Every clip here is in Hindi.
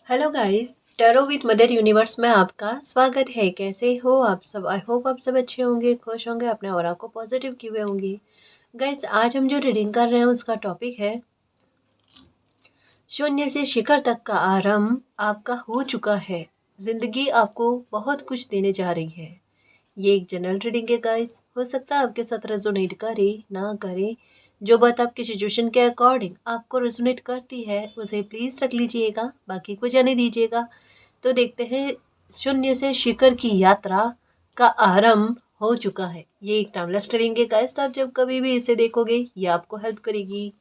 Hello guys, tarot with mother universe में आपका स्वागत है। कैसे हो आप सब? आई होप आप सब अच्छे होंगे, खुश होंगे, अपने ऑरा को पॉजिटिव किए हुए होंगे। गाइस, आज हम जो रीडिंग कर रहे हैं उसका टॉपिक है शून्य से शिखर तक का आरंभ आपका हो चुका है। जिंदगी आपको बहुत कुछ देने जा रही है। ये एक जनरल रीडिंग है गाइस। हो सकता है आपके साथ रेजोनेट करे ना करे। जो बात आपकी सिचुएशन के अकॉर्डिंग आपको रेजोनेट करती है उसे प्लीज रख लीजिएगा, बाकी को जाने दीजिएगा। तो देखते हैं, शून्य से शिखर की यात्रा का आरंभ हो चुका है। ये एक टाइमलेस रीडिंग है गाइस, तो आप जब कभी भी इसे देखोगे ये आपको हेल्प करेगी।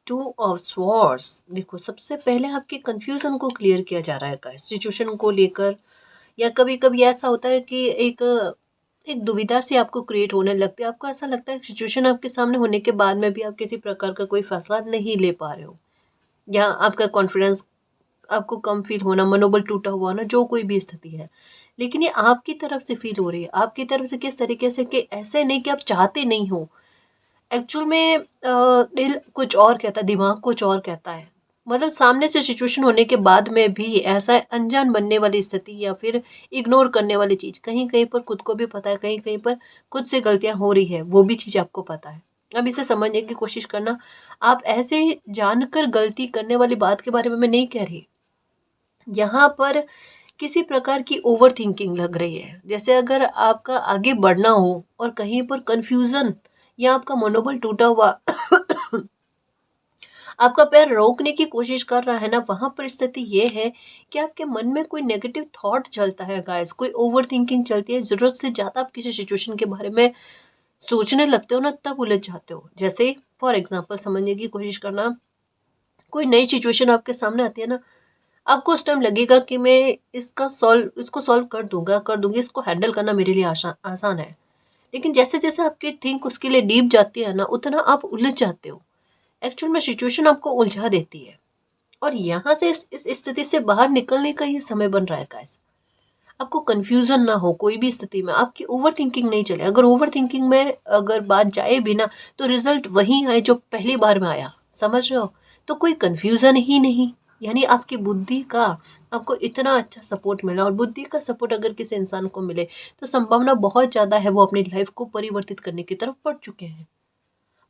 Two of swords. देखो, सबसे पहले आपके कंफ्यूजन को क्लियर किया जा रहा है गाइस, सिचुएशन को लेकर। या कभी कभी ऐसा होता है कि एक एक दुविधा सी आपको क्रिएट होने लगती है। आपको ऐसा लगता है सिचुएशन आपके सामने होने के बाद में भी आप किसी प्रकार का कोई फैसला नहीं ले पा रहे हो, या आपका कॉन्फिडेंस, आपको कम फील होना, मनोबल टूटा हुआ ना, जो कोई भी स्थिति है। लेकिन ये आपकी तरफ से फील हो रही है। आपकी तरफ से किस तरीके से, कि ऐसे नहीं कि आप चाहते नहीं हो। एक्चुअल में दिल कुछ और कहता है, दिमाग कुछ और कहता है। मतलब सामने से सिचुएशन होने के बाद में भी ऐसा अनजान बनने वाली स्थिति या फिर इग्नोर करने वाली चीज़, कहीं कहीं पर खुद को भी पता है, कहीं कहीं पर खुद से गलतियां हो रही है, वो भी चीज़ आपको पता है। अब इसे समझने की कोशिश करना। आप ऐसे जानकर गलती करने वाली बात के बारे में मैं नहीं कह रही। यहाँ पर किसी प्रकार की ओवर थिंकिंग लग रही है। जैसे अगर आपका आगे बढ़ना हो और कहीं पर कंफ्यूजन या आपका मनोबल टूटा हुआ आपका पैर रोकने की कोशिश कर रहा है ना, वहां पर स्थिति ये है कि आपके मन में कोई नेगेटिव थॉट चलता है गाइस, कोई ओवर थिंकिंग चलती है। जरूरत से ज्यादा आप किसी सिचुएशन के बारे में सोचने लगते हो ना, तब उलझ जाते हो। जैसे फॉर एग्जाम्पल समझने की कोशिश करना, कोई नई सिचुएशन आपके सामने आती है ना, आपको उस टाइम लगेगा कि मैं इसको सॉल्व कर दूंगी, इसको हैंडल करना मेरे लिए आसान है। लेकिन जैसे जैसे आपकी थिंक उसके लिए डीप जाती है ना, उतना आप उलझ जाते हो। एक्चुअल में सिचुएशन आपको उलझा देती है। और यहाँ से इस स्थिति से बाहर निकलने का ये समय बन रहा है गाइस। आपको कंफ्यूजन ना हो कोई भी स्थिति में, आपकी ओवर थिंकिंग नहीं चले। अगर ओवर थिंकिंग में अगर बात जाए भी ना, तो रिजल्ट वही आए जो पहली बार में आया। समझ रहे हो? तो कोई कंफ्यूजन ही नहीं। यानी आपकी बुद्धि का आपको इतना अच्छा सपोर्ट मिला, और बुद्धि का सपोर्ट अगर किसी इंसान को मिले तो संभावना बहुत ज्यादा है वो अपनी लाइफ को परिवर्तित करने की तरफ बढ़ चुके हैं।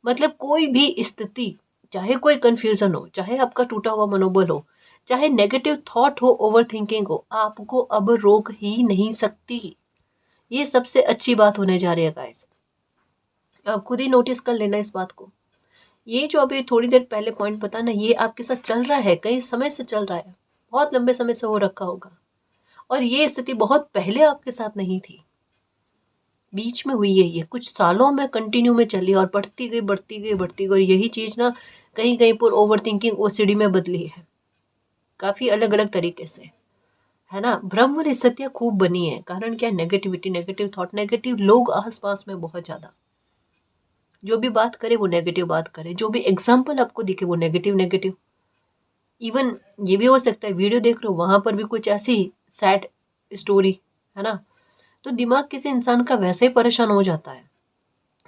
मतलब कोई भी स्थिति, चाहे कोई कंफ्यूजन हो, चाहे आपका टूटा हुआ मनोबल हो, चाहे नेगेटिव थॉट हो, ओवर थिंकिंग हो, आपको अब रोक ही नहीं सकती। ये सबसे अच्छी बात होने जा रही है गाइस। आप खुद ही नोटिस कर लेना इस बात को। ये जो अभी थोड़ी देर पहले पॉइंट पता ना, ये आपके साथ चल रहा है, कई समय से चल रहा है, बहुत लंबे समय से हो रखा होगा। और ये स्थिति बहुत पहले आपके साथ नहीं थी, बीच में हुई है। ये कुछ सालों में कंटिन्यू में चली और बढ़ती गई बढ़ती गई बढ़ती गई। और यही चीज ना कहीं कहीं पर ओवर थिंकिंग ओसीडी में बदली है, काफी अलग अलग तरीके से, है ना। भ्रम और स्थितियां खूब बनी है। कारण क्या? नेगेटिविटी, नेगेटिव थॉट, नेगेटिव लोग आसपास में बहुत ज्यादा। जो भी बात करे वो नेगेटिव बात करे, जो भी एग्जाम्पल आपको दिखे वो नेगेटिव नेगेटिव। इवन ये भी हो सकता है वीडियो देख रहे हो, वहां पर भी कुछ ऐसी सैड स्टोरी, है ना। तो दिमाग किसी इंसान का वैसे ही परेशान हो जाता है।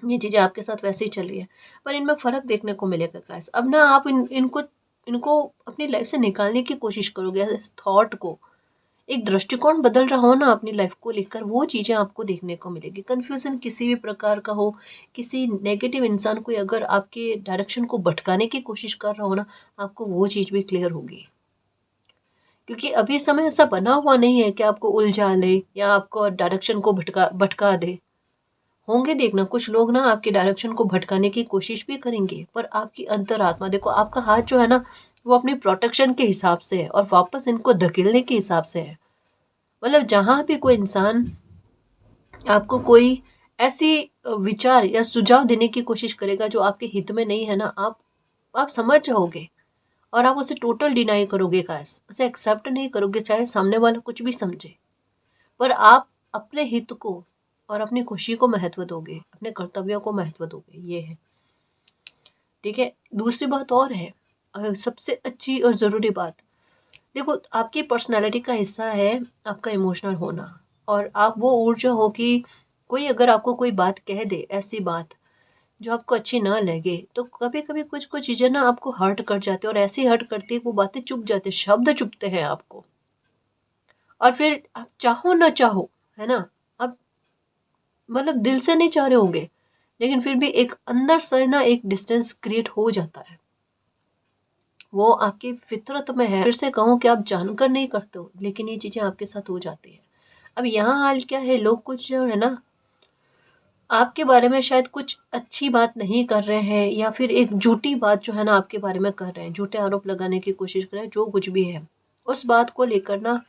ये चीजें आपके साथ वैसे ही चल रही है, पर इनमें फर्क देखने को मिलेगा गाइस। अब ना आप इनको इनको अपनी लाइफ से निकालने की कोशिश करोगे, थॉट को, एक दृष्टिकोण बदल रहा हो ना अपनी लाइफ को लेकर, वो चीजें आपको देखने को मिलेगी। कंफ्यूजन किसी भी प्रकार का हो, किसी नेगेटिव इंसान कोई अगर आपके डायरेक्शन को भटकाने की कोशिश कर रहा हो ना, आपको वो चीज भी क्लियर होगी। क्योंकि अभी समय ऐसा बना हुआ नहीं है कि आपको उलझा ले या आपको डायरेक्शन को भटका भटका दे। होंगे, देखना कुछ लोग ना आपके डायरेक्शन को भटकाने की कोशिश भी करेंगे, पर आपकी अंतरात्मा देखो, आपका हाथ जो है ना, वो अपनी प्रोटेक्शन के हिसाब से है और वापस इनको धकेलने के हिसाब से है। मतलब जहां भी कोई इंसान आपको कोई ऐसी विचार या सुझाव देने की कोशिश करेगा जो आपके हित में नहीं है ना, आप समझ जाओगे और आप उसे टोटल डिनाई करोगे गाइस, उसे एक्सेप्ट नहीं करोगे, चाहे सामने वाला कुछ भी समझे। पर आप अपने हित को और अपनी खुशी को महत्व दोगे, अपने कर्तव्यों को महत्व दोगे, ये है। ठीक है। दूसरी बात और है, सबसे अच्छी और ज़रूरी बात, देखो आपकी पर्सनैलिटी का हिस्सा है आपका इमोशनल होना, और आप वो ऊर्जा हो कि कोई अगर आपको कोई बात कह दे, ऐसी बात जो आपको अच्छी ना लगे, तो कभी-कभी कुछ-कुछ चीज़ें ना आपको हर्ट कर जाती है, और ऐसी हर्ट करती है, वो बातें चुभ जाती है, शब्द चुभते हैं आपको। और फिर आप चाहो ना चाहो, है ना? आप मतलब दिल से नहीं चाह रहे होंगे, लेकिन फिर भी एक अंदर से ना एक डिस्टेंस क्रिएट हो जाता है। वो आपकी फितरत में है। फिर से कहूँ कि आप जानकर नहीं करते हो, लेकिन ये चीज़ें आपके साथ हो जाती हैं। अब यहाँ हाल क्या है, लोग कुछ जो है ना, आपके बारे में शायद कुछ अच्छी बात नहीं कर रहे हैं, या फिर एक झूठी बात जो है ना आपके बारे में कर रहे हैं, झूठे आरोप लगाने की कोशिश कर रहे हैं, जो कुछ भी है। उस बात को लेकर ना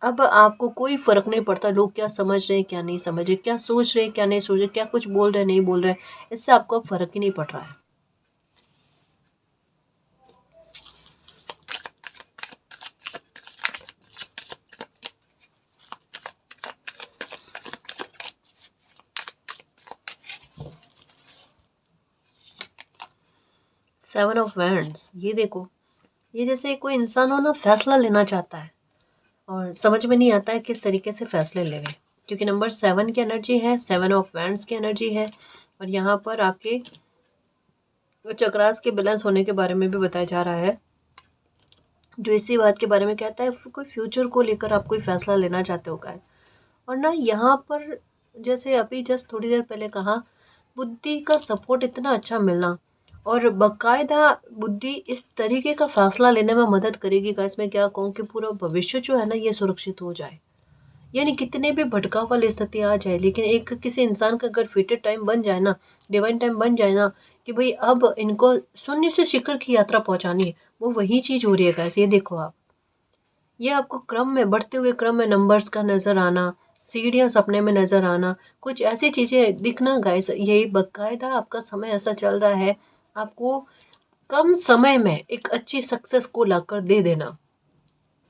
अब आपको कोई फ़र्क नहीं पड़ता लोग क्या समझ रहे हैं, क्या नहीं समझ रहे, क्या सोच रहे हैं, क्या नहीं सोच रहे, क्या कुछ बोल रहे हैं, नहीं बोल रहे हैं। इससे आपको अब फ़र्क ही नहीं पड़ रहा है। 7 ऑफ वैंड्स, ये देखो, ये जैसे कोई इंसान हो ना, फ़ैसला लेना चाहता है और समझ में नहीं आता है किस तरीके से फ़ैसले लेवे। क्योंकि नंबर 7 की एनर्जी है, 7 ऑफ वैंड्स की एनर्जी है, और यहाँ पर आपके चक्रास के बैलेंस होने के बारे में भी बताया जा रहा है, जो इसी बात के बारे में कहता है कोई फ्यूचर को लेकर आप कोई फ़ैसला लेना चाहते हो गाइस। और ना यहाँ पर, जैसे अभी जस्ट थोड़ी देर पहले कहा, बुद्धि का सपोर्ट इतना अच्छा मिलना, और बाकायदा बुद्धि इस तरीके का फ़ैसला लेने में मदद करेगी गाइस। मैं क्या कहूँ कि पूरा भविष्य जो है ना, ये सुरक्षित हो जाए। यानी कितने भी भटकाव वाली स्थिति आ जाए, लेकिन एक किसी इंसान का अगर फेटेड टाइम बन जाए ना, डिवाइन टाइम बन जाए ना, कि भाई अब इनको शून्य से शिखर की यात्रा पहुंचानी है, वो वही चीज़ हो रही है गाइस। ये देखो आप, ये आपको क्रम में, बढ़ते हुए क्रम में नंबर्स का नज़र आना, सीढ़ियाँ सपने में नज़र आना, कुछ ऐसी चीज़ें दिखना गाइस, यही बाकायदा आपका समय ऐसा चल रहा है, आपको कम समय में एक अच्छी सक्सेस को लाकर दे देना।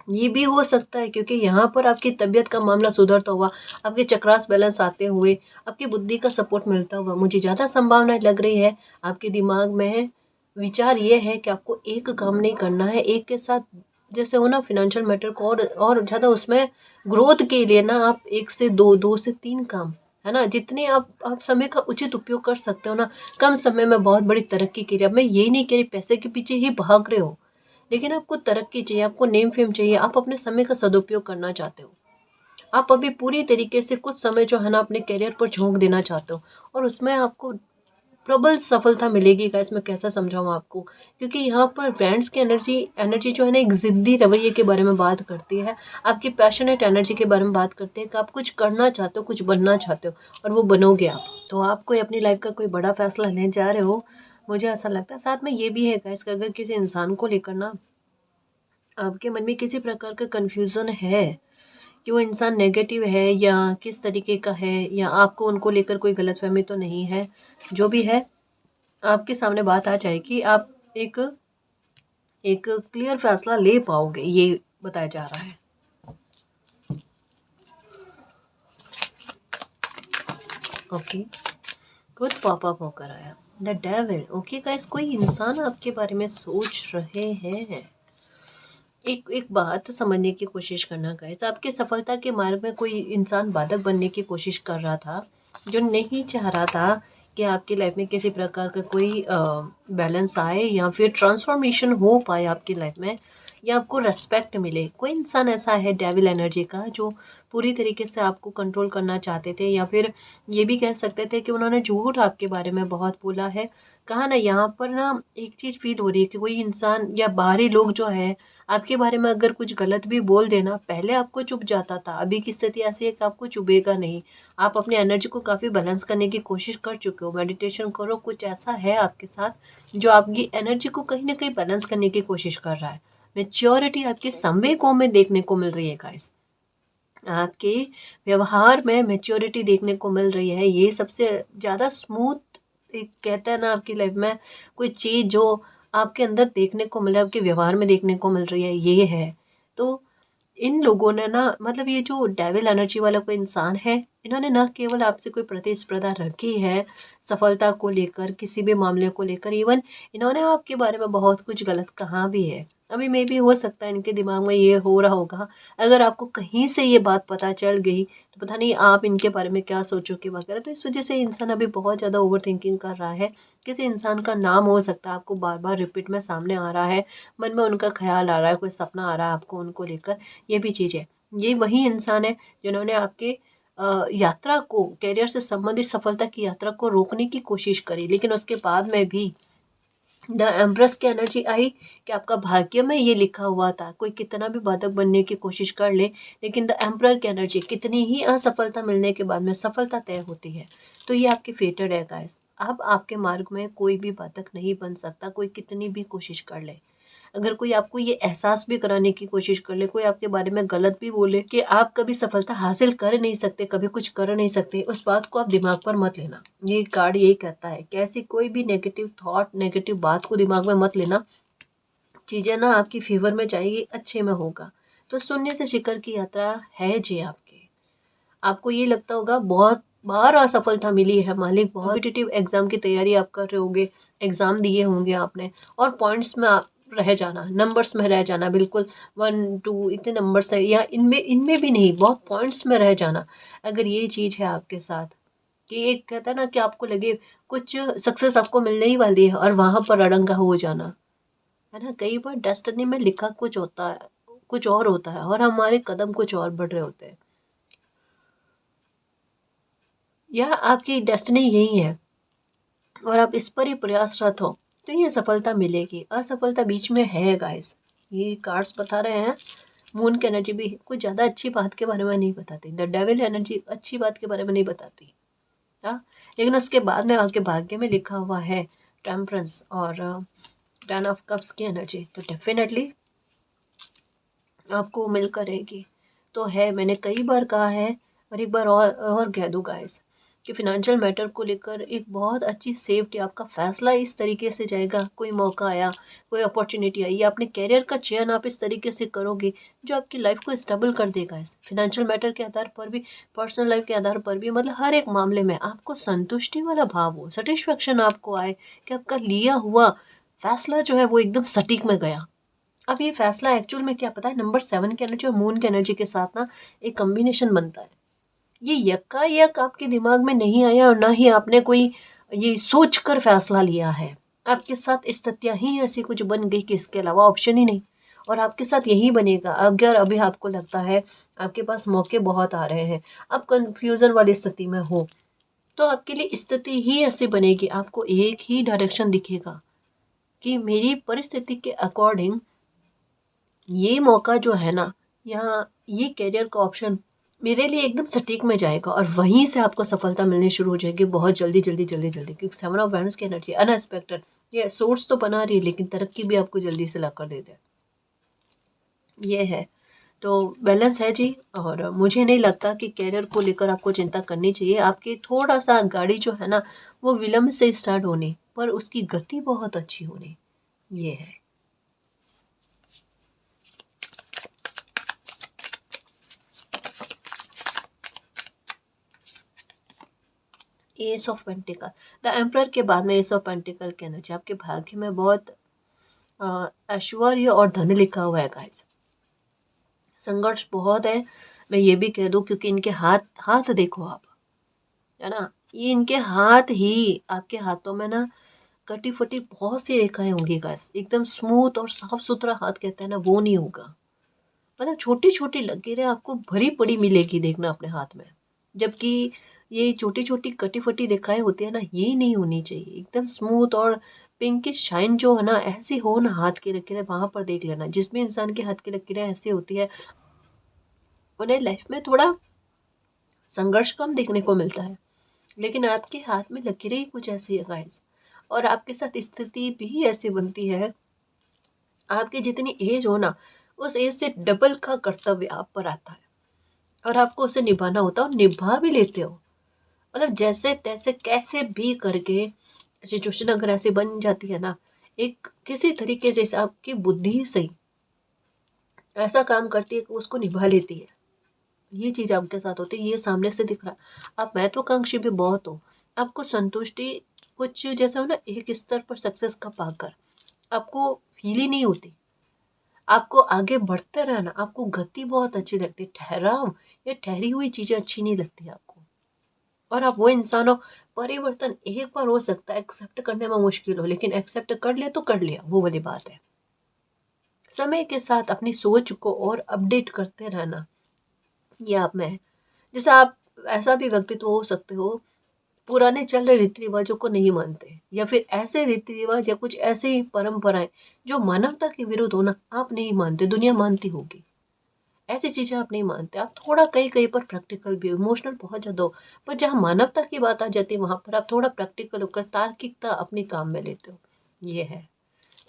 ये भी हो सकता है क्योंकि यहाँ पर आपकी तबीयत का मामला सुधरता हुआ, आपके चक्रास बैलेंस आते हुए, आपकी बुद्धि का सपोर्ट मिलता हुआ, मुझे ज़्यादा संभावना लग रही है। आपके दिमाग में विचार ये है कि आपको एक काम नहीं करना है, एक के साथ जैसे हो ना फाइनेंशियल मैटर को और ज़्यादा उसमें ग्रोथ के लिए ना, आप 1 से 2, 2 से 3 काम, है ना? जितने आप समय का उचित उपयोग कर सकते हो ना, कम समय में बहुत बड़ी तरक्की के लिए। अब मैं ये नहीं कह रही पैसे के पीछे ही भाग रहे हो, लेकिन आपको तरक्की चाहिए, आपको नेम फेम चाहिए, आप अपने समय का सदुपयोग करना चाहते हो। आप अभी पूरी तरीके से कुछ समय जो है ना अपने करियर पर झोंक देना चाहते हो, और उसमें आपको प्रबल सफलता मिलेगी गाइस। मैं कैसा समझाऊँ आपको? क्योंकि यहाँ पर ब्रांड्स की एनर्जी एनर्जी जो है ना, एक ज़िद्दी रवैये के बारे में बात करती है। आपकी पैशनेट एनर्जी के बारे में बात करती है कि आप कुछ करना चाहते हो, कुछ बनना चाहते हो, और वो बनोगे आप। तो आप कोई अपनी लाइफ़ का कोई बड़ा फैसला लेने जा रहे हो, मुझे ऐसा लगता है। साथ में ये भी है गाइस कि अगर किसी इंसान को लेकर ना आपके मन में किसी प्रकार का कन्फ्यूज़न है कि वो इंसान नेगेटिव है या किस तरीके का है, या आपको उनको लेकर कोई गलतफ़हमी तो नहीं है, जो भी है आपके सामने बात आ जाएगी। आप एक एक क्लियर फ़ैसला ले पाओगे, ये बताया जा रहा है। ओके, खुद पॉप अप होकर आया द डेविल। ओके गाइस, कोई इंसान आपके बारे में सोच रहे हैं। एक एक बात समझने की कोशिश करना गाइस, आपकी सफलता के मार्ग में कोई इंसान बाधक बनने की कोशिश कर रहा था, जो नहीं चाह रहा था कि आपकी लाइफ में किसी प्रकार का कोई बैलेंस आए, या फिर ट्रांसफॉर्मेशन हो पाए आपकी लाइफ में, या आपको रेस्पेक्ट मिले। कोई इंसान ऐसा है डेविल एनर्जी का, जो पूरी तरीके से आपको कंट्रोल करना चाहते थे, या फिर ये भी कह सकते थे कि उन्होंने झूठ आपके बारे में बहुत बोला है। कहा ना, यहाँ पर ना एक चीज़ फील हो रही है कि कोई इंसान या बाहरी लोग जो है आपके बारे में अगर कुछ गलत भी बोल देना, पहले आपको चुभ जाता था, अभी की स्थिति ऐसी है कि आपको चुभेगा नहीं। आप अपनी एनर्जी को काफ़ी बैलेंस करने की कोशिश कर चुके हो, मेडिटेशन करो, कुछ ऐसा है आपके साथ जो आपकी एनर्जी को कहीं न कहीं बैलेंस करने की कोशिश कर रहा है। मैच्योरिटी आपके संवेकों में देखने को मिल रही है गाइस। आपके व्यवहार में मैच्योरिटी देखने को मिल रही है। ये सबसे ज़्यादा स्मूथ, एक कहते हैं ना, आपकी लाइफ में कोई चीज़ जो आपके अंदर देखने को मिल रहा है, आपके व्यवहार में देखने को मिल रही है, ये है। तो इन लोगों ने ना, मतलब ये जो डेविल एनर्जी वाला कोई इंसान है, इन्होंने ना केवल आपसे कोई प्रतिस्पर्धा रखी है सफलता को लेकर, किसी भी मामले को लेकर, इवन इन्होंने आपके बारे में बहुत कुछ गलत कहा भी है। अभी मे भी हो सकता है इनके दिमाग में ये हो रहा होगा, अगर आपको कहीं से ये बात पता चल गई तो पता नहीं आप इनके बारे में क्या सोचोगे वगैरह। तो इस वजह से इंसान अभी बहुत ज़्यादा ओवर थिंकिंग कर रहा है। किसी इंसान का नाम हो सकता है आपको बार बार रिपीट में सामने आ रहा है, मन में उनका ख्याल आ रहा है, कोई सपना आ रहा है आपको उनको लेकर, ये भी चीज़ है। ये वही इंसान है जिन्होंने आपके यात्रा को, करियर से संबंधित सफलता की यात्रा को रोकने की कोशिश करी, लेकिन उसके बाद में भी द एम्प्रेस की एनर्जी आई कि आपका भाग्य में ये लिखा हुआ था, कोई कितना भी बाधक बनने की कोशिश कर ले, लेकिन द एम्परर की एनर्जी, कितनी ही असफलता मिलने के बाद में सफलता तय होती है। तो ये आपकी फेटेड है गाइस। अब आपके मार्ग में कोई भी बाधक नहीं बन सकता, कोई कितनी भी कोशिश कर ले। अगर कोई आपको ये एहसास भी कराने की कोशिश कर ले, कोई आपके बारे में गलत भी बोले कि आप कभी सफलता हासिल कर नहीं सकते, कभी कुछ कर नहीं सकते, उस बात को आप दिमाग पर मत लेना। ये कार्ड यही कहता है कि ऐसी कोई भी नेगेटिव थॉट, नेगेटिव बात को दिमाग में मत लेना। चीज़ें ना आपकी फेवर में जाएगी, अच्छे में होगा। तो शून्य से शिखर की यात्रा है जी आपकी। आपको ये लगता होगा बहुत बार असफलता मिली है मालिक, बहुत कॉम्पिटिटिव एग्जाम की तैयारी आप कर रहे होंगे, एग्जाम दिए होंगे आपने, और पॉइंट्स में आप रह जाना, नंबर्स में रह जाना, बिल्कुल 1 2 इतने नंबर्स है, या इनमें इनमें भी नहीं, बहुत पॉइंट्स में रह जाना। अगर ये चीज़ है आपके साथ कि एक कहता है ना कि आपको लगे कुछ सक्सेस आपको मिलने ही वाली है और वहां पर अड़ंगा हो जाना, है ना। कई बार डेस्टिनी में लिखा कुछ होता है, कुछ और होता है, और हमारे कदम कुछ और बढ़ रहे होते हैं, या आपकी डेस्टिनी यही है और आप इस पर ही प्रयासरत हो, तो ये सफलता मिलेगी। असफलता बीच में है गाइस, ये कार्ड्स बता रहे हैं। मून की एनर्जी भी कुछ ज़्यादा अच्छी बात के बारे में नहीं बताती, द डेविल एनर्जी अच्छी बात के बारे में नहीं बताती, हाँ। लेकिन उसके बाद में आपके भाग्य में लिखा हुआ है टेम्परेंस और 10 ऑफ कप्स की एनर्जी, तो डेफिनेटली आपको मिलकर रहेगी। तो है, मैंने कई बार कहा है, और एक बार और कह दूँ गाइस, कि फिनेंशियल मैटर को लेकर एक बहुत अच्छी सेफ्टी, आपका फैसला इस तरीके से जाएगा, कोई मौका आया, कोई अपॉर्चुनिटी आई, या अपने करियर का चयन आप इस तरीके से करोगे जो आपकी लाइफ को स्टेबल कर देगा। इस फिनेंशियल मैटर के आधार पर भी, पर्सनल लाइफ के आधार पर भी, मतलब हर एक मामले में आपको संतुष्टि वाला भाव हो, सेटिस्फेक्शन आपको आए कि आपका लिया हुआ फैसला जो है वो एकदम सटीक में गया। अब ये फैसला एक्चुअल में क्या पता है, नंबर 7 की एनर्जी और मून की एनर्जी के साथ ना एक कॉम्बिनेशन बनता है। ये यक्का-यक आपके दिमाग में नहीं आया और ना ही आपने कोई ये सोच कर फैसला लिया है। आपके साथ स्थितियाँ ही ऐसी कुछ बन गई कि इसके अलावा ऑप्शन ही नहीं, और आपके साथ यही बनेगा। अगर अभी आपको लगता है आपके पास मौके बहुत आ रहे हैं, आप कन्फ्यूज़न वाली स्थिति में हो, तो आपके लिए स्थिति ही ऐसी बनेगी, आपको एक ही डायरेक्शन दिखेगा कि मेरी परिस्थिति के अकॉर्डिंग ये मौका जो है ना, यहाँ ये करियर का ऑप्शन मेरे लिए एकदम सटीक में जाएगा, और वहीं से आपको सफलता मिलनी शुरू हो जाएगी बहुत जल्दी जल्दी जल्दी जल्दी, क्योंकि 7 ऑफ वैंड्स की एनर्जी अनएक्सपेक्टेड, ये सोर्स तो बना रही है लेकिन तरक्की भी आपको जल्दी से ला कर दे दे, ये है। तो बैलेंस है जी, और मुझे नहीं लगता कि करियर को लेकर आपको चिंता करनी चाहिए। आपकी थोड़ा सा गाड़ी जो है ना, वो विलम्ब से स्टार्ट होनी, पर उसकी गति बहुत अच्छी होनी, ये है। S of pentacle, the emperor के बाद में एस ऑफ पेंटिकल कहना चाहिए, आपके भाग्य में बहुत ऐश्वर्य और धन लिखा हुआ है गाइस। संघर्ष बहुत है, मैं ये भी कह दूं, क्योंकि इनके हाथ हाथ देखो आप, है ना, ये इनके हाथ ही, आपके हाथों में ना कटी फटी बहुत सी रेखाएं होंगी गाइस, एकदम स्मूथ और साफ सुथरा हाथ कहते हैं ना, वो नहीं होगा। मतलब छोटी छोटी लकीरें आपको भरी पड़ी मिलेगी देखना अपने हाथ में, जबकि ये छोटी छोटी कटी फटी रेखाएं होती है ना, ये नहीं होनी चाहिए, एकदम स्मूथ और पिंकिश शाइन जो है ना, ऐसी हो ना हाथ की लकीरें, वहां पर देख लेना। जिस भी इंसान के हाथ की लकीरें ऐसी होती है, उन्हें लाइफ में थोड़ा संघर्ष कम देखने को मिलता है, लेकिन आपके हाथ में लकीरें ही कुछ ऐसी है गाइस, और आपके साथ स्थिति भी ऐसी बनती है, आपकी जितनी एज हो ना, उस एज से डबल का कर्तव्य आप पर आता है, और आपको उसे निभाना होता है, और निभा भी लेते हो। मतलब जैसे तैसे कैसे भी करके सिचुएशन अगर ऐसी बन जाती है ना, एक किसी तरीके से आपकी बुद्धि ही सही, ऐसा काम करती है कि उसको निभा लेती है। ये चीज़ आपके साथ होती है, ये सामने से दिख रहा। आप महत्वाकांक्षी भी बहुत हो। आपको संतुष्टि कुछ जैसा हो ना, एक स्तर पर सक्सेस का पाकर आपको फील ही नहीं होती। आपको आगे बढ़ते रहना, आपको गति बहुत अच्छी लगती है। ठहराव या ठहरी हुई चीज़ें अच्छी नहीं लगती आपको। और आप वो इंसान हो, परिवर्तन एक बार हो सकता है, एक्सेप्ट करने में मुश्किल हो, लेकिन एक्सेप्ट कर ले तो कर लिया, वो वाली बात है। समय के साथ अपनी सोच को और अपडेट करते रहना, ये आप में है। जैसे आप ऐसा भी व्यक्तित्व हो सकते हो, पुराने चल रहे रीति रिवाजों को नहीं मानते, या फिर ऐसे रीति रिवाज या कुछ ऐसी परंपराएं जो मानवता के विरुद्ध होना आप नहीं मानते, दुनिया मानती होगी। ऐसी चीजें आप नहीं मानते। आप थोड़ा कहीं कहीं पर प्रैक्टिकल भी हो, इमोशनल बहुत ज्यादा हो, पर जहाँ मानवता की बात आ जाती है वहां पर आप थोड़ा प्रैक्टिकल होकर तार्किकता अपने काम में लेते हो। ये है,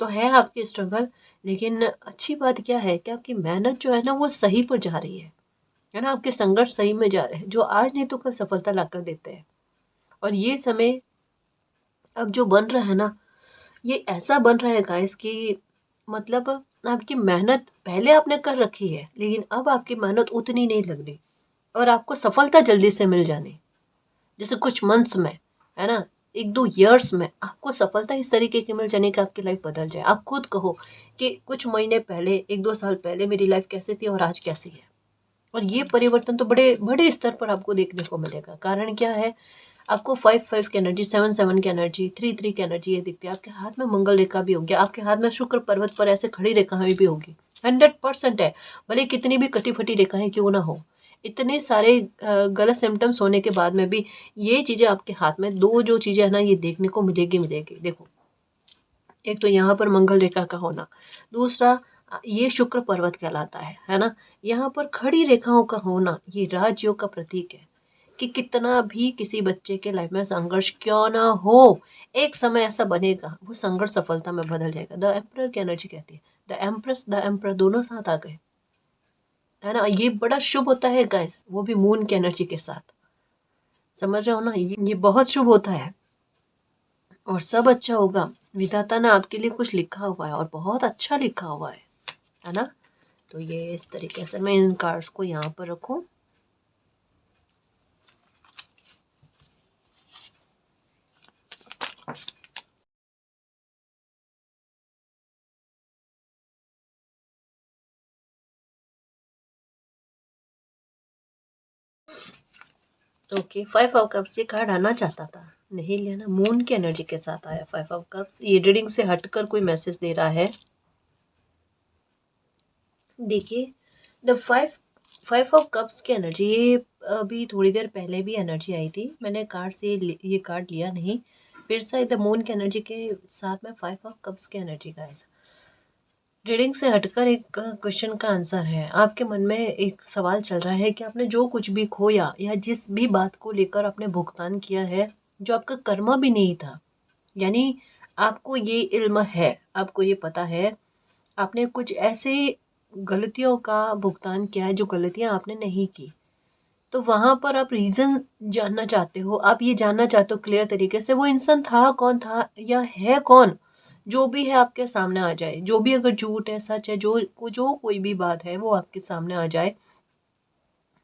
तो है आपकी स्ट्रगल। लेकिन अच्छी बात क्या है कि आपकी मेहनत जो है ना वो सही पर जा रही है ना। आपके संघर्ष सही में जा रहे हैं, जो आज नहीं तो कल सफलता लाकर देते हैं। और ये समय अब जो बन रहा है ना, ये ऐसा बन रहा है गाइस कि मतलब आपकी मेहनत पहले आपने कर रखी है, लेकिन अब आपकी मेहनत उतनी नहीं लग रही और आपको सफलता जल्दी से मिल जानी। जैसे कुछ मंथ्स में, है ना, 1-2 ईयर्स में आपको सफलता इस तरीके की मिल जाने की आपकी लाइफ बदल जाए। आप खुद कहो कि कुछ महीने पहले, 1-2 साल पहले मेरी लाइफ कैसी थी और आज कैसी है। और ये परिवर्तन तो बड़े बड़े स्तर पर आपको देखने को मिलेगा। कारण क्या है, आपको 5-5 की एनर्जी, 7-7 की एनर्जी, 3-3 की एनर्जी ये दिखती है। आपके हाथ में मंगल रेखा भी होगी, आपके हाथ में शुक्र पर्वत पर ऐसे खड़ी रेखाएं भी होगी। 100% है। भले कितनी भी कटी फटी रेखाएं क्यों ना हो, इतने सारे गलत सिम्टम्स होने के बाद में भी ये चीजें आपके हाथ में, दो जो चीजें है ना, ये देखने को मिलेगी मिलेगी। देखो, एक तो यहाँ पर मंगल रेखा का होना, दूसरा ये शुक्र पर्वत कहलाता है ना। यहाँ पर खड़ी रेखाओं का होना ये राजयोग का प्रतीक है कि कितना भी किसी बच्चे के लाइफ में संघर्ष क्यों ना हो, एक समय ऐसा बनेगा वो संघर्ष सफलता में बदल जाएगा। द एम्परर की एनर्जी कहती है, द एम्प्रेस द एम्परर दोनों साथ आ गए, है ना। ये बड़ा शुभ होता है गाइस, वो भी मून की एनर्जी के साथ। समझ रहे हो ना, ये बहुत शुभ होता है और सब अच्छा होगा। विधाता ने आपके लिए कुछ लिखा हुआ है और बहुत अच्छा लिखा हुआ है ना। तो ये इस तरीके से मैं इन कार्ड्स को यहाँ पर रखूं। ओके, 5 ऑफ कप्स ये कार्ड आना चाहता था, नहीं लिया ना। मून की एनर्जी के साथ आया 5 ऑफ कप्स। ये रीडिंग से हटकर कोई मैसेज दे रहा है। देखिए, द 5 ऑफ कप्स की एनर्जी, ये अभी थोड़ी देर पहले भी एनर्जी आई थी। मैंने कार्ड से ये कार्ड लिया नहीं। फिर से द मून की एनर्जी के साथ में 5 ऑफ कप्स की एनर्जी का है। रीडिंग से हटकर एक क्वेश्चन का आंसर है। आपके मन में एक सवाल चल रहा है कि आपने जो कुछ भी खोया या जिस भी बात को लेकर आपने भुगतान किया है, जो आपका कर्मा भी नहीं था, यानी आपको ये इल्म है, आपको ये पता है, आपने कुछ ऐसे गलतियों का भुगतान किया है जो गलतियां आपने नहीं की। तो वहां पर आप रीजन जानना चाहते हो, आप ये जानना चाहते हो क्लियर तरीके से वो इंसान था कौन, था या है कौन। जो भी है आपके सामने आ जाए, जो भी अगर झूठ है सच है, जो कोई भी बात है वो आपके सामने आ जाए,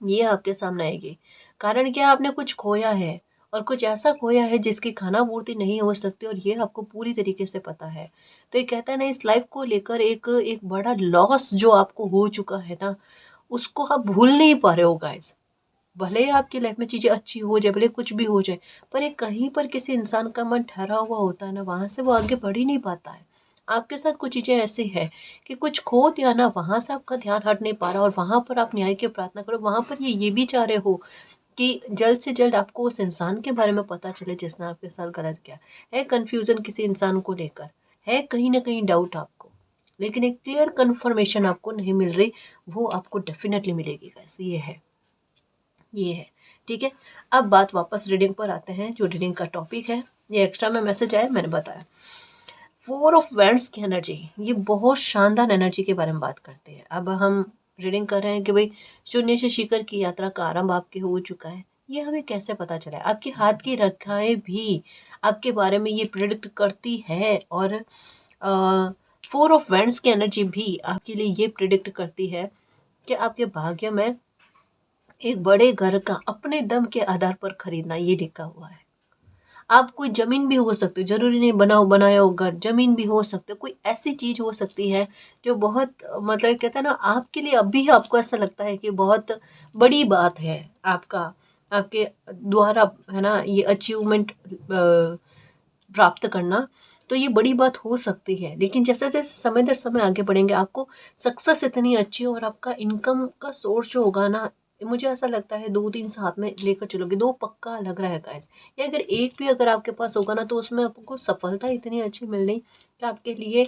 ये आपके सामने आएगी। कारण क्या, आपने कुछ खोया है और कुछ ऐसा खोया है जिसकी खाना पूर्ति नहीं हो सकती, और ये आपको पूरी तरीके से पता है। तो ये कहता है ना, इस लाइफ को लेकर एक एक बड़ा लॉस जो आपको हो चुका है ना, उसको आप भूल नहीं पा रहे हो गाइस। भले ही आपकी लाइफ में चीज़ें अच्छी हो जाए, भले कुछ भी हो जाए, पर एक कहीं पर किसी इंसान का मन ठहरा हुआ होता है ना, वहाँ से वो आगे बढ़ ही नहीं पाता है। आपके साथ कुछ चीज़ें ऐसी है कि कुछ खो दिया ना, वहाँ से आपका ध्यान हट नहीं पा रहा, और वहाँ पर आप न्याय की प्रार्थना करो। वहाँ पर ये भी चाह रहे हो कि जल्द से जल्द आपको उस इंसान के बारे में पता चले जिसने आपके साथ गलत किया है। कन्फ्यूज़न किसी इंसान को लेकर है, कहीं ना कहीं डाउट आपको, लेकिन एक क्लियर कन्फर्मेशन आपको नहीं मिल रही। वो आपको डेफिनेटली मिलेगी कैसे, ये है, ये है। ठीक है, अब बात वापस रीडिंग पर आते हैं, जो रीडिंग का टॉपिक है। ये एक्स्ट्रा में मैसेज आया, मैंने बताया। 4 ऑफ वैंड्स की एनर्जी, ये बहुत शानदार एनर्जी के बारे में बात करते हैं। अब हम रीडिंग कर रहे हैं कि भाई शून्य से शिखर की यात्रा का आरंभ आपके हो चुका है। ये हमें कैसे पता चला है? आपके हाथ की रेखाएं भी आपके बारे में ये प्रिडिक्ट करती है। और 4 ऑफ वैंड्स की एनर्जी भी आपके लिए ये प्रिडिक्ट करती है कि आपके भाग्य में एक बड़े घर का अपने दम के आधार पर खरीदना ये लिखा हुआ है। आप कोई ज़मीन भी हो सकती है, ज़रूरी नहीं बनाया हो घर, ज़मीन भी हो सकते हो, कोई ऐसी चीज़ हो सकती है जो बहुत मतलब कहते हैं ना आपके लिए अभी आपको ऐसा लगता है कि बहुत बड़ी बात है आपका आपके द्वारा है ना ये अचीवमेंट प्राप्त करना। तो ये बड़ी बात हो सकती है, लेकिन जैसे-जैसे समय दर समय आगे बढ़ेंगे आपको सक्सेस इतनी अच्छी और आपका इनकम का सोर्स जो होगा ना, मुझे ऐसा लगता है 2-3 साथ में लेकर चलोगे, 2 पक्का लग रहा है गाइस। या अगर एक भी अगर आपके पास होगा ना तो उसमें आपको सफलता इतनी अच्छी मिलनी कि आपके लिए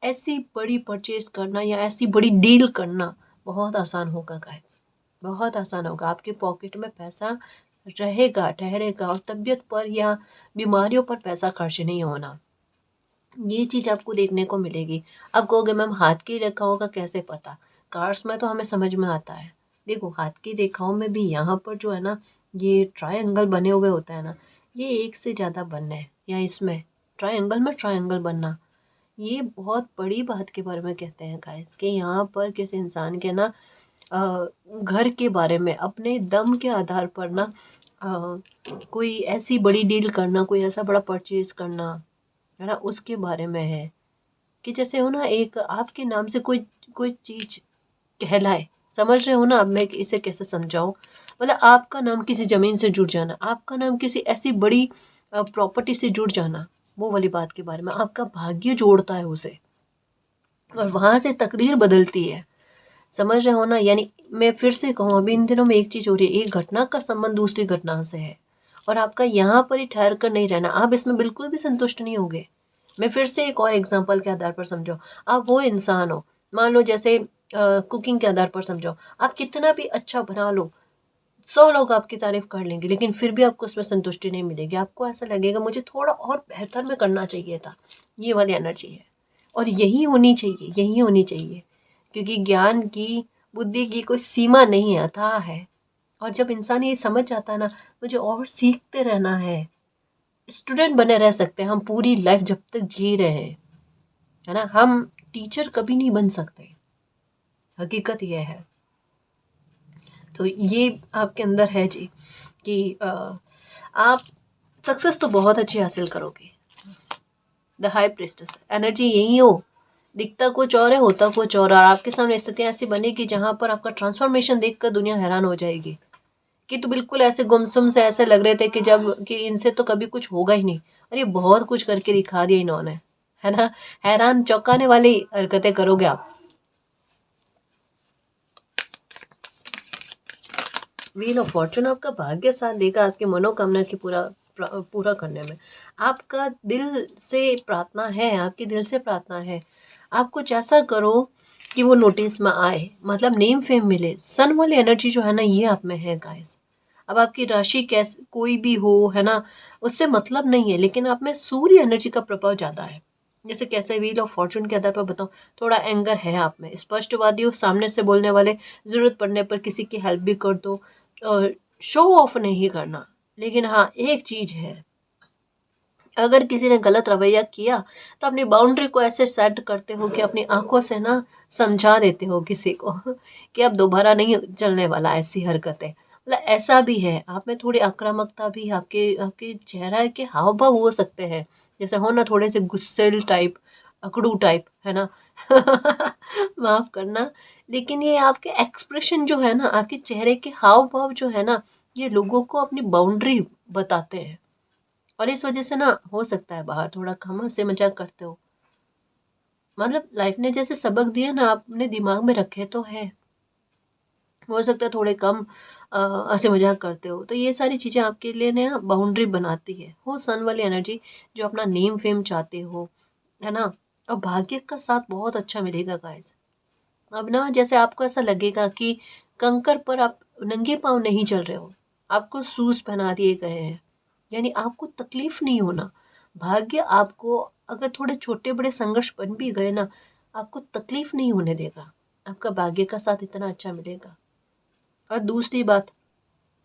ऐसी बड़ी परचेज़ करना या ऐसी बड़ी डील करना बहुत आसान होगा गाइस, बहुत आसान होगा। आपके पॉकेट में पैसा रहेगा, ठहरेगा और तबीयत पर या बीमारियों पर पैसा खर्च नहीं होना। ये चीज़ आपको देखने को मिलेगी। आप कहोगे मैम हाथ की रेखाओं का कैसे पता? कार्ड्स में तो हमें समझ में आता है। देखो हाथ की रेखाओं में भी यहाँ पर जो है ना ये ट्रायंगल बने हुए होते हैं ना, ये एक से ज़्यादा बनने हैं या इसमें ट्रायंगल में ट्रायंगल बनना, ये बहुत बड़ी बात के बारे में कहते हैं गाइस कि यहाँ पर किसी इंसान के ना घर के बारे में अपने दम के आधार पर ना कोई ऐसी बड़ी डील करना, कोई ऐसा बड़ा परचेज़ करना है ना उसके बारे में है कि जैसे हो ना एक आपके नाम से कोई कोई चीज कहलाए। समझ रहे हो ना अब मैं इसे कैसे समझाऊं? मतलब आपका नाम किसी जमीन से जुड़ जाना, आपका नाम किसी ऐसी बड़ी प्रॉपर्टी से जुड़ जाना, वो वाली बात के बारे में आपका भाग्य जोड़ता है उसे और वहां से तकदीर बदलती है। समझ रहे हो ना? यानी मैं फिर से कहूँ अभी इन दिनों में एक चीज हो रही है, एक घटना का संबंध दूसरी घटना से है और आपका यहाँ पर ही ठहर कर नहीं रहना, आप इसमें बिल्कुल भी संतुष्ट नहीं होगे। मैं फिर से एक और एग्जांपल के आधार पर समझो, आप वो इंसान हो, मान लो जैसे कुकिंग के आधार पर समझो, आप कितना भी अच्छा बना लो, 100 लोग आपकी तारीफ कर लेंगे लेकिन फिर भी आपको उसमें संतुष्टि नहीं मिलेगी, आपको ऐसा लगेगा मुझे थोड़ा और बेहतर में करना चाहिए था। ये वाली एनर्जी है और यही होनी चाहिए, यही होनी चाहिए क्योंकि ज्ञान की बुद्धि की कोई सीमा नहीं है, अथाह है। और जब इंसान ये समझ जाता है ना मुझे और सीखते रहना है, स्टूडेंट बने रह सकते हैं हम पूरी लाइफ जब तक जी रहे हैं, है ना, हम टीचर कभी नहीं बन सकते, हकीकत ये है। तो ये आपके अंदर है जी कि आप सक्सेस तो बहुत अच्छी हासिल करोगे। द हाई प्रिस्टेस एनर्जी यही हो, दिखता कुछ और है होता कुछ और आपके सामने स्थितियाँ ऐसी बनेगी जहाँ पर आपका ट्रांसफॉर्मेशन देखकर दुनिया हैरान हो जाएगी कि तो बिल्कुल ऐसे गुमसुम से ऐसे लग रहे थे कि जब कि इनसे तो कभी कुछ होगा ही नहीं और ये बहुत कुछ करके दिखा दिया इन्होंने, है ना। हैरान चौंकाने वाली हरकतें करोगे आप। व्हील ऑफ फॉर्चून आपका भाग्य साथ देगा आपकी मनोकामना की पूरा करने में। आपका दिल से प्रार्थना है, आपके दिल से प्रार्थना है, आप कुछ ऐसा करो कि वो नोटिस में आए, मतलब नेम फेम मिले। सन वाली एनर्जी जो है ना ये आप में है गाइस। अब आपकी राशि कैसे कोई भी हो, है ना, उससे मतलब नहीं है, लेकिन आप में सूर्य एनर्जी का प्रभाव ज़्यादा है। जैसे कैसे व्हील ऑफ फॉर्चून के आधार पर बताऊँ, थोड़ा एंगर है आप में, स्पष्टवादी हो, सामने से बोलने वाले, ज़रूरत पड़ने पर किसी की हेल्प भी कर दो, शो ऑफ नहीं करना। लेकिन हाँ एक चीज़ है, अगर किसी ने गलत रवैया किया तो अपनी बाउंड्री को ऐसे सेट करते हो कि अपनी आंखों से ना समझा देते हो किसी को कि अब दोबारा नहीं चलने वाला ऐसी हरकतें। मतलब ऐसा भी है आप में थोड़ी आक्रामकता भी, आपके आपके चेहरा के हाव भाव हो सकते हैं जैसे हो ना थोड़े से गुस्सेल टाइप, अकड़ू टाइप, है ना माफ करना, लेकिन ये आपके एक्सप्रेशन जो है ना, आपके चेहरे के हाव भाव जो है ना, ये लोगों को अपनी बाउंड्री बताते हैं और इस वजह से ना हो सकता है बाहर थोड़ा कम हंसी मजाक करते हो। मतलब लाइफ ने जैसे सबक दिया ना आपने दिमाग में रखे तो है, हो सकता है थोड़े कम हंसी मजाक करते हो, तो ये सारी चीज़ें आपके लिए ना बाउंड्री बनाती है। हो सन वाली एनर्जी जो अपना नेम फेम चाहते हो, है ना, और भाग्य का साथ बहुत अच्छा मिलेगा गाइस। अब ना जैसे आपको ऐसा लगेगा कि कंकर पर आप नंगे पाँव नहीं चल रहे हो, आपको शूज पहना दिए गए हैं, यानी आपको तकलीफ नहीं होना। भाग्य आपको अगर थोड़े छोटे बड़े संघर्ष बन भी गए ना, आपको तकलीफ नहीं होने देगा, आपका भाग्य का साथ इतना अच्छा मिलेगा। और दूसरी बात,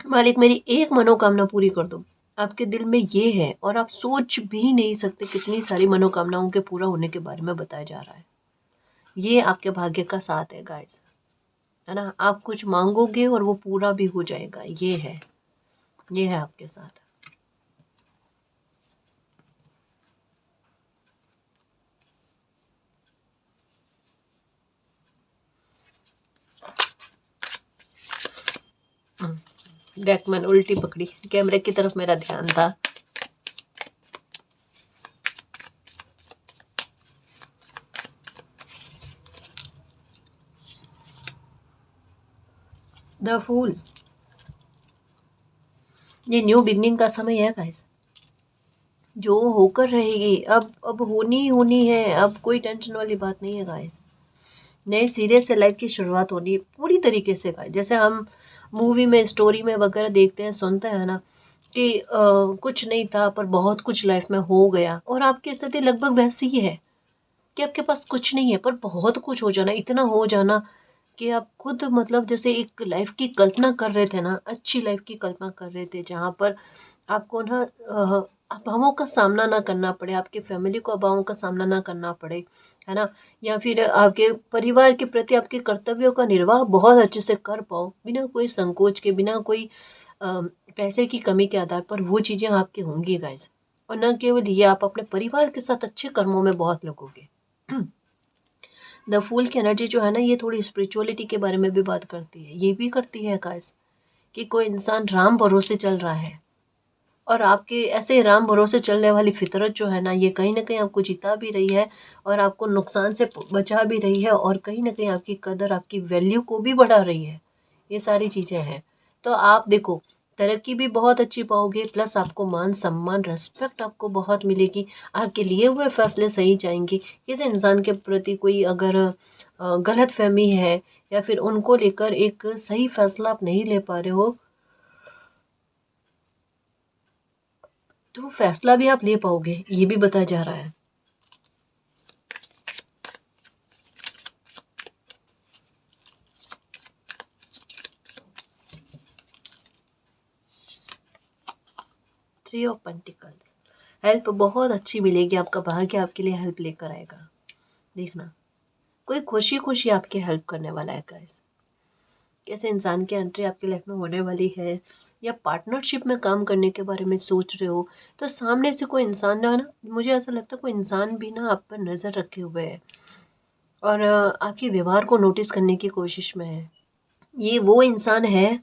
मालिक मेरी एक मनोकामना पूरी कर दो, आपके दिल में ये है और आप सोच भी नहीं सकते कितनी सारी मनोकामनाओं के पूरा होने के बारे में बताया जा रहा है। ये आपके भाग्य का साथ है गाइस, है ना। आप कुछ मांगोगे और वो पूरा भी हो जाएगा, ये है आपके साथ। डेक मैंने उल्टी पकड़ी, कैमरे की तरफ मेरा ध्यान था। द फूल, ये न्यू बिगनिंग का समय है गाइस। जो होकर रहेगी, अब होनी ही होनी है, अब कोई टेंशन वाली बात नहीं है गाइस। नए सिरे से लाइफ की शुरुआत होनी है पूरी तरीके से गाइस। जैसे हम मूवी में, स्टोरी में वगैरह देखते हैं, सुनते हैं ना कि कुछ नहीं था पर बहुत कुछ लाइफ में हो गया, और आपकी स्थिति लगभग वैसी ही है कि आपके पास कुछ नहीं है पर बहुत कुछ हो जाना, इतना हो जाना कि आप खुद मतलब जैसे एक लाइफ की कल्पना कर रहे थे ना, अच्छी लाइफ की कल्पना कर रहे थे जहाँ पर आपको ना अभावों का सामना ना करना पड़े, आपके फैमिली को अभावों का सामना ना करना पड़े, है ना। या फिर आपके परिवार के प्रति आपके कर्तव्यों का निर्वाह बहुत अच्छे से कर पाओ, बिना कोई संकोच के, बिना कोई पैसे की कमी के आधार पर वो चीज़ें आपकी होंगी गाइस। और न केवल ये, आप अपने परिवार के साथ अच्छे कर्मों में बहुत लगोगे। द फूल की एनर्जी जो है ना, ये थोड़ी स्पिरिचुअलिटी के बारे में भी बात करती है, ये भी करती है गाइस कि कोई इंसान राम भरोसे चल रहा है, और आपके ऐसे राम भरोसे चलने वाली फितरत जो है ना, ये कहीं न कहीं आपको जिता भी रही है और आपको नुकसान से बचा भी रही है, और कहीं न कहीं आपकी कदर, आपकी वैल्यू को भी बढ़ा रही है। ये सारी चीज़ें हैं। तो आप देखो, तरक्की भी बहुत अच्छी पाओगे, प्लस आपको मान-सम्मान, रिस्पेक्ट आपको बहुत मिलेगी। आपके लिए हुए फैसले सही जाएँगे। किसी इंसान के प्रति कोई अगर गलतफ़हमी है या फिर उनको लेकर एक सही फैसला आप नहीं ले पा रहे हो, तो वो फैसला भी आप ले पाओगे, ये भी बताया जा रहा है। थ्री ऑफ पेंटिकल्स, हेल्प बहुत अच्छी मिलेगी, आपका भाग्य आपके लिए हेल्प लेकर आएगा। देखना, कोई खुशी-खुशी आपकी हेल्प करने वाला है गाइस। कैसे इंसान की एंट्री आपकी लाइफ में होने वाली है, या पार्टनरशिप में काम करने के बारे में सोच रहे हो, तो सामने से कोई इंसान ना, मुझे ऐसा लगता है कोई इंसान भी ना आप पर नज़र रखे हुए है, और आपके व्यवहार को नोटिस करने की कोशिश में है। ये वो इंसान है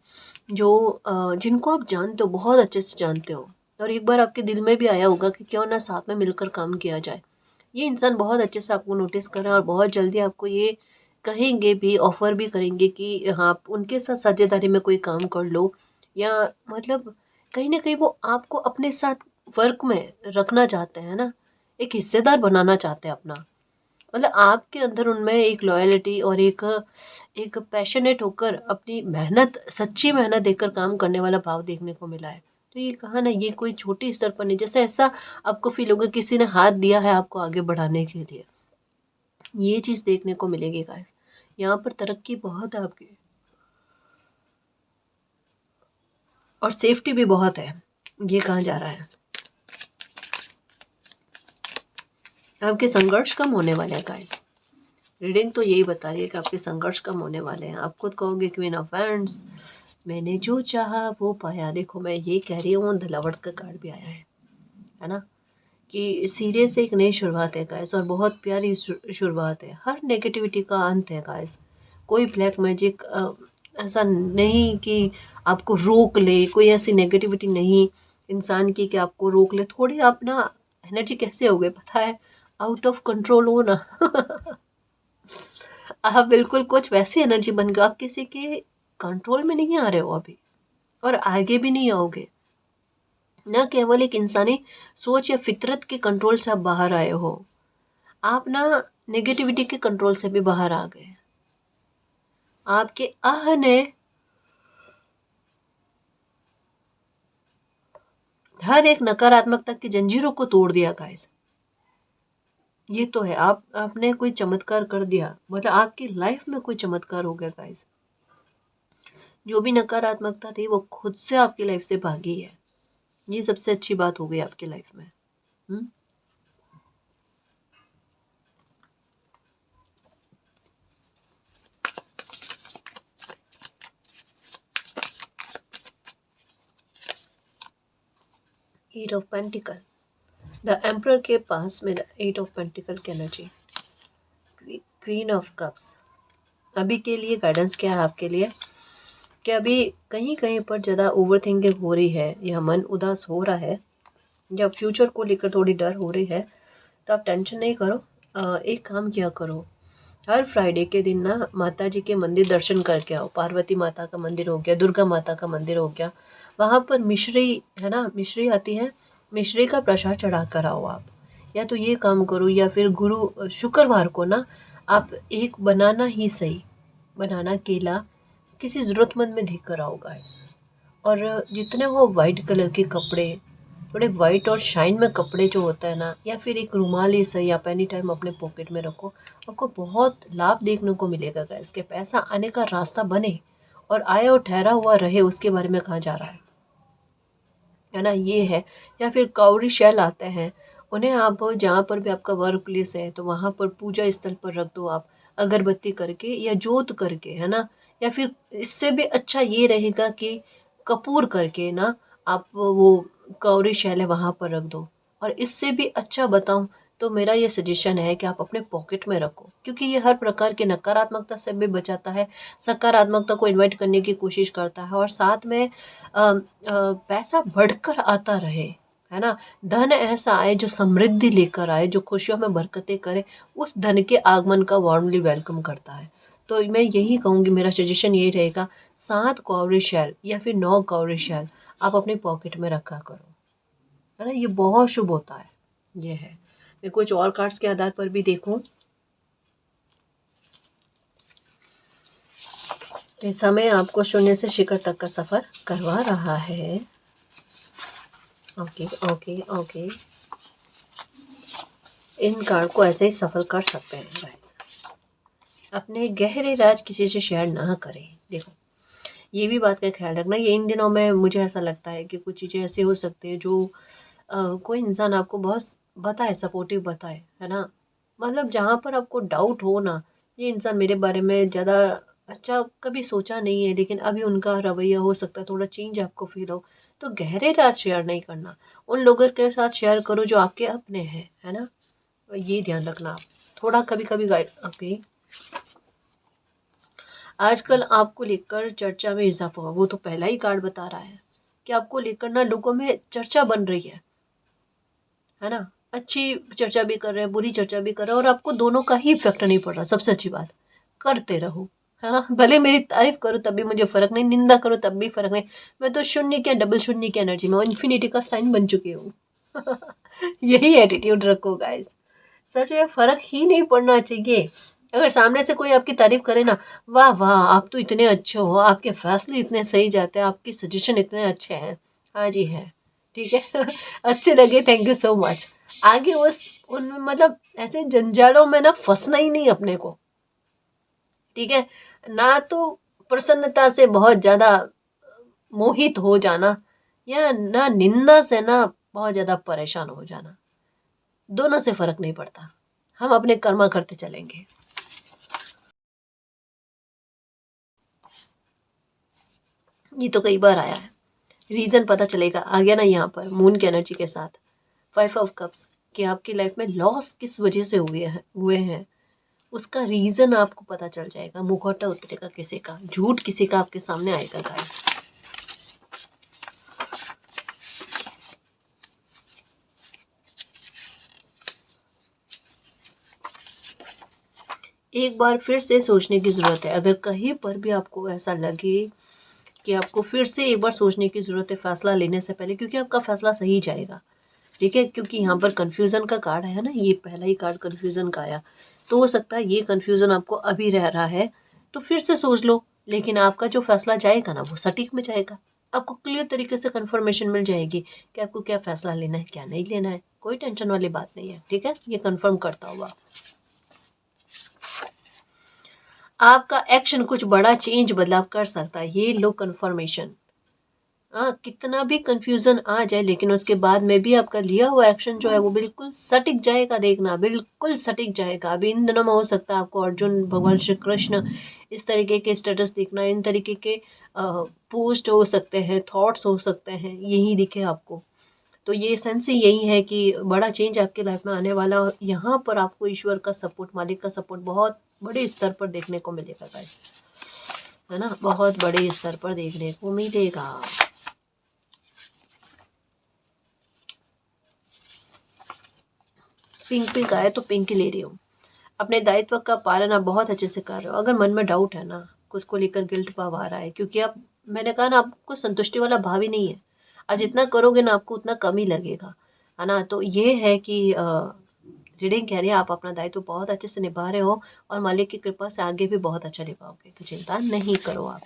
जो जिनको आप जानते हो, बहुत अच्छे से जानते हो, और एक बार आपके दिल में भी आया होगा कि क्यों ना साथ में मिलकर काम किया जाए। ये इंसान बहुत अच्छे से आपको नोटिस कर रहा है और बहुत जल्दी आपको ये कहेंगे भी, ऑफ़र भी करेंगे कि हाँ, आप उनके साथ साझेदारी में कोई काम कर लो, या मतलब कहीं न कहीं वो आपको अपने साथ वर्क में रखना चाहते हैं ना, एक हिस्सेदार बनाना चाहते हैं अपना। मतलब आपके अंदर उनमें एक लॉयल्टी और एक एक पैशनेट होकर अपनी मेहनत, सच्ची मेहनत देकर काम करने वाला भाव देखने को मिला है। तो ये कहा ना, ये कोई छोटे स्तर पर नहीं, जैसे ऐसा आपको फ़ील होगा किसी ने हाथ दिया है आपको आगे बढ़ाने के लिए। ये चीज़ देखने को मिलेगी गाइस। यहाँ पर तरक्की बहुत है आपकी, और सेफ्टी भी बहुत है, ये कहा जा रहा है। आपके संघर्ष कम होने वाले हैं गाइस। रीडिंग तो यही बता रही है कि आपके संघर्ष कम होने वाले हैं। आप खुद कहोगे क्वीन ऑफ वांड्स, मैंने जो चाहा वो पाया। देखो, मैं ये कह रही हूँ, द लवर्स का कार्ड भी आया है ना, कि सीरियस से एक नई शुरुआत है गाइस, और बहुत प्यारी शुरुआत है। हर नेगेटिविटी का अंत है गाइस। कोई ब्लैक मैजिक ऐसा नहीं कि आपको रोक ले, कोई ऐसी नेगेटिविटी नहीं इंसान की कि आपको रोक ले। थोड़ी आप ना एनर्जी कैसे हो गए पता है, आउट ऑफ कंट्रोल हो ना। आप बिल्कुल कुछ वैसी एनर्जी बन गए, आप किसी के कंट्रोल में नहीं आ रहे हो अभी, और आगे भी नहीं आओगे। न केवल एक इंसानी सोच या फितरत के कंट्रोल से आप बाहर आए हो, आप ना नेगेटिविटी के कंट्रोल से भी बाहर आ गए। आपके आह ने हर एक नकारात्मकता की जंजीरों को तोड़ दिया गाइस। ये तो है, आपने कोई चमत्कार कर दिया, मतलब आपकी लाइफ में कोई चमत्कार हो गया गाइस। जो भी नकारात्मकता थी वो खुद से आपकी लाइफ से भागी है। ये सबसे अच्छी बात हो गई आपकी लाइफ में। हुँ? Eight of pentacle, the emperor के पास में द एट ऑफ पेंटिकल की एनर्जी, क्वीन ऑफ कप्स। अभी के लिए गाइडेंस क्या है आपके लिए कि अभी कहीं कहीं पर ज़्यादा ओवर थिंकिंग हो रही है या मन उदास हो रहा है या फ्यूचर को लेकर थोड़ी डर हो रही है, तो आप टेंशन नहीं करो। एक काम किया करो, हर फ्राइडे के दिन ना माता जी के मंदिर दर्शन करके आओ। पार्वती माता का मंदिर हो गया, दुर्गा माता का मंदिर हो गया, वहाँ पर मिश्री है ना, मिश्री आती है, मिश्री का प्रसाद चढ़ा कर आओ आप। या तो ये काम करो या फिर गुरु शुक्रवार को ना आप एक बनाना ही सही, बनाना केला किसी ज़रूरतमंद में देकर आओ गाइस। और जितने वो वाइट कलर के कपड़े, थोड़े वाइट और शाइन में कपड़े जो होता है ना, या फिर एक रुमाल ही सही आप एनी टाइम अपने पॉकेट में रखो, आपको बहुत लाभ देखने को मिलेगा गाइस। के पैसा आने का रास्ता बने और आया और ठहरा हुआ रहे, उसके बारे में कहाँ जा रहा है ना, ये है। या फिर कौड़ी शैल आते हैं, उन्हें आप जहाँ पर भी आपका वर्क प्लेस है तो वहाँ पर पूजा स्थल पर रख दो आप, अगरबत्ती करके या जोत करके, है ना। या फिर इससे भी अच्छा ये रहेगा कि कपूर करके ना आप वो कौड़ी शैल है वहाँ पर रख दो। और इससे भी अच्छा बताऊँ तो मेरा ये सजेशन है कि आप अपने पॉकेट में रखो, क्योंकि ये हर प्रकार की नकारात्मकता से भी बचाता है, सकारात्मकता को इन्वाइट करने की कोशिश करता है, और साथ में पैसा बढ़कर आता रहे, है ना। धन ऐसा आए जो समृद्धि लेकर आए, जो खुशियों में बरकतें करे, उस धन के आगमन का वार्मली वेलकम करता है। तो मैं यही कहूँगी, मेरा सजेशन यही रहेगा, 7 कौड़ी शैल या फिर 9 कौड़ी शैल आप अपने पॉकेट में रखा करो, है ना। ये बहुत शुभ होता है, ये है। मैं कुछ और कार्ड्स के आधार पर भी देखूं तो इस समय आपको शून्य से शिखर तक का सफर करवा रहा है। ओके ओके ओके, इन कार्ड को ऐसे ही सफल कर सकते हैं गाइस। अपने गहरे राज किसी से शेयर ना करें। देखो, ये भी बात का ख्याल रखना, ये इन दिनों में मुझे ऐसा लगता है कि कुछ चीज़ें ऐसी हो सकती है जो कोई इंसान आपको बहुत बताए, सपोर्टिव बताए, है ना। मतलब जहाँ पर आपको डाउट हो ना, ये इंसान मेरे बारे में ज़्यादा अच्छा कभी सोचा नहीं है, लेकिन अभी उनका रवैया हो सकता है थोड़ा चेंज आपको फील हो, तो गहरे राज शेयर नहीं करना। उन लोगों के साथ शेयर करो जो आपके अपने हैं, है ना। ये ध्यान रखना आप थोड़ा कभी कभी गाइड। ओके, आजकल आपको लेकर चर्चा में इजाफा हुआ, वो तो पहला ही कार्ड बता रहा है कि आपको लेकर ना लोगों में चर्चा बन रही है ना। अच्छी चर्चा भी कर रहे हैं, बुरी चर्चा भी कर रहे हैं, और आपको दोनों का ही इफेक्ट नहीं पड़ रहा। सबसे अच्छी बात, करते रहो, है ना। भले मेरी तारीफ करो तब भी मुझे फर्क नहीं, निंदा करो तब भी फर्क नहीं। मैं तो शून्य के डबल शून्य की एनर्जी में, इन्फिनिटी का साइन बन चुकी हूँ। यही एटीट्यूड रखो गाइस, सच में फर्क ही नहीं पड़ना चाहिए। अगर सामने से कोई आपकी तारीफ करे ना, वाह वाह आप तो इतने अच्छे हो, आपके फैसले इतने सही जाते हैं, आपके सजेशन इतने अच्छे हैं, हाँ जी है, ठीक है। अच्छे लगे, थैंक यू सो मच। आगे उस उन मतलब ऐसे जंजालों में ना फंसना ही नहीं अपने को, ठीक है ना। तो प्रसन्नता से बहुत ज्यादा मोहित हो जाना, या ना निंदा से ना बहुत ज्यादा परेशान हो जाना, दोनों से फर्क नहीं पड़ता। हम अपने कर्मा करते चलेंगे। ये तो कई बार आया है, रीजन पता चलेगा, आ गया ना यहाँ पर मून की एनर्जी के साथ 5 ऑफ कप्स, कि आपकी लाइफ में लॉस किस वजह से हुए हैं, उसका रीजन आपको पता चल जाएगा। मुखौटा उतरेगा किसी का, झूठ किसी का आपके सामने आएगा गाइस। एक बार फिर से सोचने की जरूरत है, अगर कहीं पर भी आपको ऐसा लगे कि आपको फिर से एक बार सोचने की जरूरत है फैसला लेने से पहले, क्योंकि आपका फैसला सही जाएगा, ठीक है। क्योंकि यहाँ पर कन्फ्यूज़न का कार्ड है ना, ये पहला ही कार्ड कन्फ्यूज़न का आया, तो हो सकता है ये कन्फ्यूज़न आपको अभी रह रहा है, तो फिर से सोच लो। लेकिन आपका जो फैसला जाएगा ना वो सटीक में जाएगा, आपको क्लियर तरीके से कन्फर्मेशन मिल जाएगी कि आपको क्या फैसला लेना है, क्या नहीं लेना है। कोई टेंशन वाली बात नहीं है, ठीक है। ये कन्फर्म करता हुआ आपका एक्शन कुछ बड़ा चेंज बदलाव कर सकता है, ये लो कन्फर्मेशन। हाँ, कितना भी कंफ्यूजन आ जाए, लेकिन उसके बाद में भी आपका लिया हुआ एक्शन जो है वो बिल्कुल सटीक जाएगा, देखना बिल्कुल सटीक जाएगा। अभी इन दिनों में हो सकता है आपको अर्जुन भगवान श्री कृष्ण इस तरीके के स्टेटस दिखना, इन तरीके के पोस्ट हो सकते हैं, थॉट्स हो सकते हैं, यही दिखे आपको। तो ये सेंस ही यही है कि बड़ा चेंज आपके लाइफ में आने वाला, और यहाँ पर आपको ईश्वर का सपोर्ट, मालिक का सपोर्ट बहुत बड़े स्तर पर देखने को मिलेगा गाइस, है ना, बहुत बड़े स्तर पर देखने को मिलेगा। पिंक पिंक आया तो पिंक ही ले रही हूँ। अपने दायित्व का पालन आप बहुत अच्छे से कर रहे हो। अगर मन में डाउट है ना, कुछ को लेकर गिल्ट भाव आ रहा है, क्योंकि आप, मैंने कहा ना, आपको संतुष्टि वाला भाव ही नहीं है। आप जितना करोगे ना आपको उतना कम ही लगेगा, है ना। तो ये है कि रीडिंग कह रही है आप अपना दायित्व बहुत अच्छे से निभा रहे हो, और मालिक की कृपा से आगे भी बहुत अच्छा निभाओगे, तो चिंता नहीं करो आप।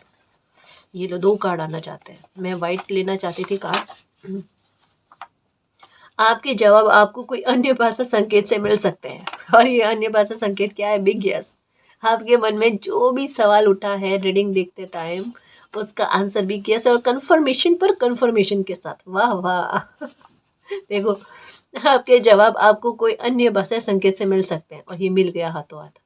ये लो 2 कार्ड आना चाहते हैं, मैं वाइट लेना चाहती थी कार्ड। आपके जवाब आपको कोई अन्य भाषा संकेत से मिल सकते हैं, और ये अन्य भाषा संकेत क्या है? Big yes. आपके मन में जो भी सवाल उठा है रीडिंग देखते टाइम, उसका आंसर बिग यस, और कंफर्मेशन पर कंफर्मेशन के साथ। वाह वाह। देखो, आपके जवाब आपको कोई अन्य भाषा संकेत से मिल सकते हैं, और ये मिल गया हाथों हाथ,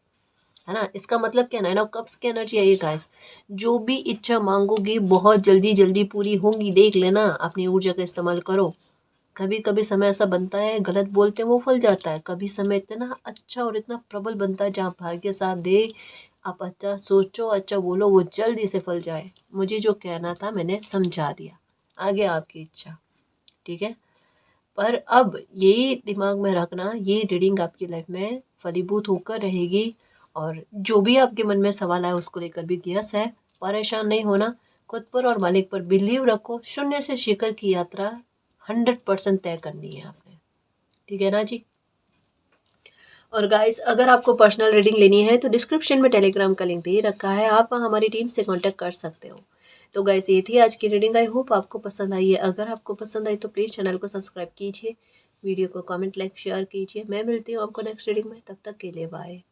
है ना। इसका मतलब क्या ना, कप्स की एनर्जी है ये गाइस। जो भी इच्छा मांगोगी बहुत जल्दी जल्दी पूरी होंगी, देख लेना, अपनी ऊर्जा का इस्तेमाल करो। कभी कभी समय ऐसा बनता है, गलत बोलते हैं वो फल जाता है। कभी समय इतना अच्छा और इतना प्रबल बनता है जहाँ भाग्य साथ दे, आप अच्छा सोचो, अच्छा बोलो, वो जल्दी से फल जाए। मुझे जो कहना था मैंने समझा दिया, आगे आपकी इच्छा, ठीक है। पर अब यही दिमाग में रखना, ये रीडिंग आपकी लाइफ में फलीभूत होकर रहेगी, और जो भी आपके मन में सवाल आए उसको लेकर भी यस है। परेशान नहीं होना, खुद पर और मालिक पर बिलीव रखो। शून्य से शिखर की यात्रा 100% तय करनी है आपने, ठीक है ना जी। और गाइस, अगर आपको पर्सनल रीडिंग लेनी है तो डिस्क्रिप्शन में टेलीग्राम का लिंक दे रखा है, आप वहाँ हमारी टीम से कांटेक्ट कर सकते हो। तो गाइस, ये थी आज की रीडिंग। आई होप आपको पसंद आई है। अगर आपको पसंद आई तो प्लीज़ चैनल को सब्सक्राइब कीजिए, वीडियो को कमेंट, लाइक, शेयर कीजिए। मैं मिलती हूँ आपको नेक्स्ट रीडिंग में, तब तक के लिए बाय।